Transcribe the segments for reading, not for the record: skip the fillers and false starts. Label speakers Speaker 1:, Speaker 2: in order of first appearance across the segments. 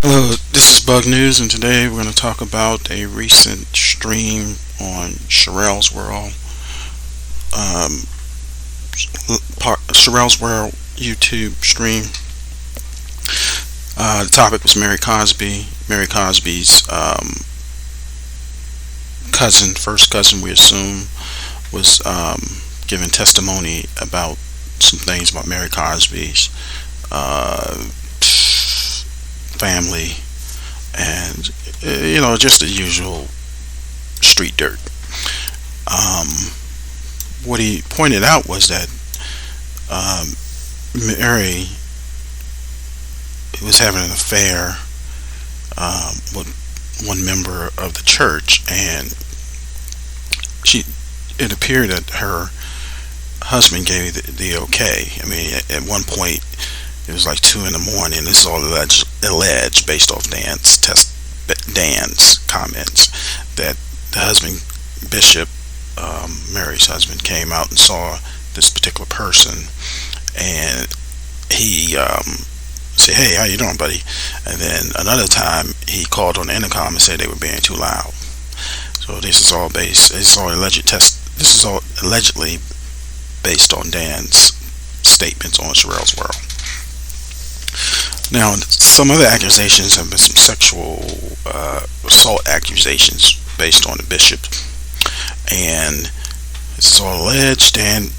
Speaker 1: Hello, this is Bug News, and today we're going to talk about a recent stream on Sharrell's World, um, Sharrell's World YouTube stream. The topic was Mary Cosby. Mary Cosby's cousin, first cousin, we assume, was giving testimony about some things about Mary Cosby's uh, family, and just the usual street dirt. Um, what he pointed out was that um, Mary was having an affair with one member of the church, and it appeared that her husband gave the okay. I mean, at one point it was like 2 in the morning. This is all alleged based off Dan's comments, that the husband, Bishop, Mary's husband, came out and saw this particular person, and he said, "Hey, how you doing, buddy?" And then another time he called on the intercom and said they were being too loud. So this is all allegedly based on Dan's statements on Sharrell's World. Now, some other accusations have been some sexual assault accusations based on the bishop, and this is all alleged. And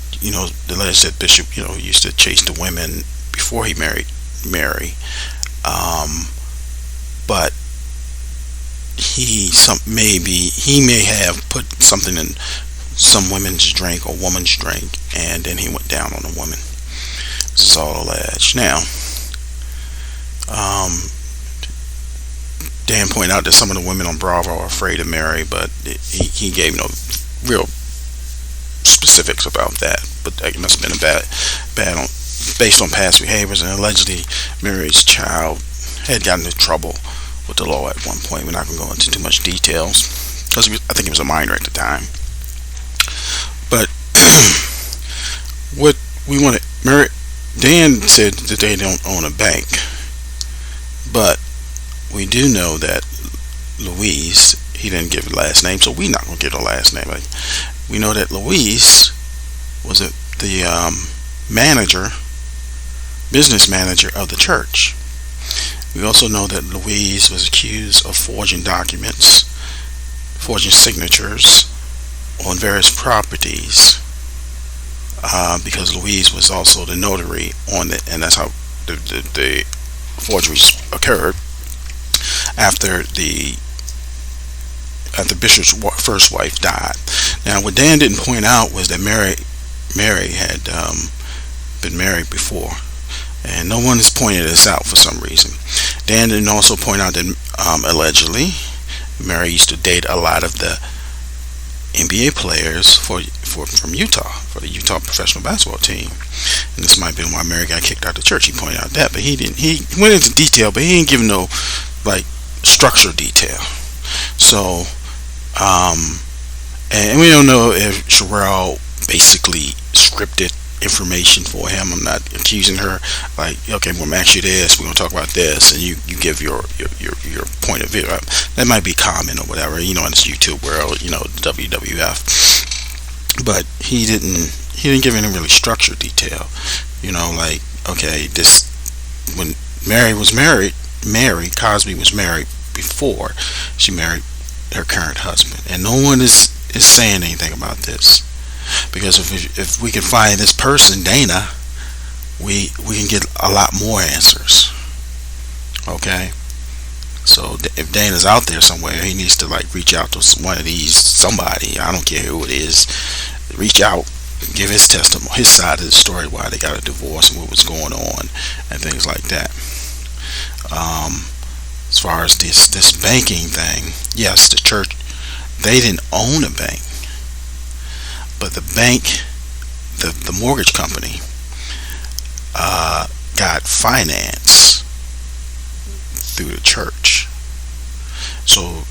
Speaker 1: alleged that Bishop, used to chase the women before he married Mary, but he may have put something in some women's drink or woman's drink, and then he went down on the woman. This is all alleged. Now, Dan pointed out that some of the women on Bravo are afraid of Mary, but he gave no real specifics about that. But it must have been based on past behaviors, and allegedly Mary's child had gotten into trouble with the law at one point. We're not going to go into too much details because I think he was a minor at the time. But what we wanted, Dan said that they don't own a bank, but we do know that Louise, he didn't give the last name, so we're not going to give the last name. We know that Louise was the business manager of the church. We also know that Louise was accused of forging documents, forging signatures on various properties, because Louise was also the notary on it, and that's how the forgeries occurred after Bishop's first wife died. Now, what Dan didn't point out was that Mary had been married before, and no one has pointed this out for some reason. Dan didn't also point out that allegedly Mary used to date a lot of the NBA players from Utah, for the Utah professional basketball team, and this might have been why Mary got kicked out of the church. He pointed out that, but he didn't. He went into detail, but he didn't give no structure detail. So, and we don't know if Sharrell basically scripted information for him. I'm not accusing her, okay, we're gonna ask you this, we're gonna talk about this, and you give your point of view. That might be common or whatever, in this YouTube world, WWF. But he didn't give any really structured detail. Okay, this, when Mary Cosby was married before she married her current husband, and no one is saying anything about this, because if we can find this person, Dana, we can get a lot more answers. Okay, so if Dana's out there somewhere, he needs to reach out to somebody, I don't care who it is, reach out, give his testimony, his side of the story, why they got a divorce and what was going on and things like that. As far as this banking thing, yes, the church, they didn't own a bank, but the bank, the mortgage company, got finance through the church. So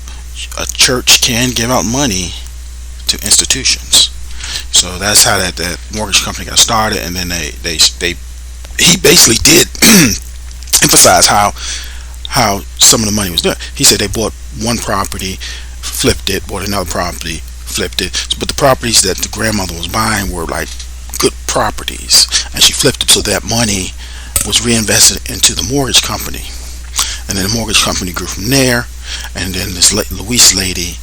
Speaker 1: a church can give out money to institutions. So that's how that mortgage company got started, and then he basically did emphasize how how some of the money was done. He said they bought one property, flipped it, bought another property, flipped it. But the properties that the grandmother was buying were like good properties, and she flipped it so that money was reinvested into the mortgage company, and then the mortgage company grew from there. And then this Louise lady,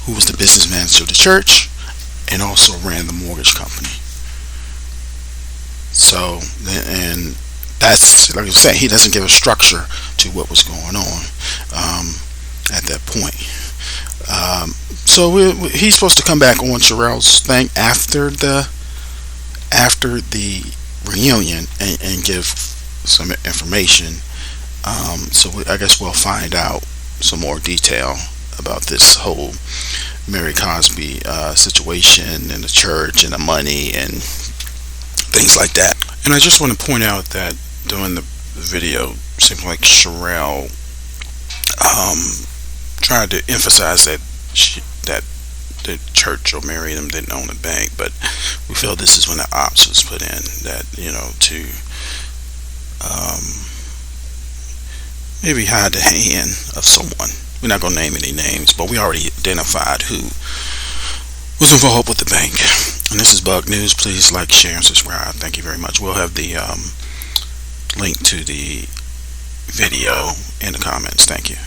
Speaker 1: who was the business manager of the church, and also ran the mortgage company. So, and that's, like I was saying, he doesn't give a structure to what was going on at that point. So he's supposed to come back on Sharrell's thing after the reunion and give some information. So I guess we'll find out some more detail about this whole Mary Cosby situation and the church and the money and things like that. And I just want to point out that during the video, it seemed like Sharrell tried to emphasize that that the church or Mary and them didn't own the bank, but we feel this is when the ops was put in, that, you know, to maybe hide the hand of someone. We're not going to name any names, but we already identified who was involved with the bank. And this is Bug News. Please like, share, and subscribe. Thank you very much. We'll have the link to the video in the comments. Thank you.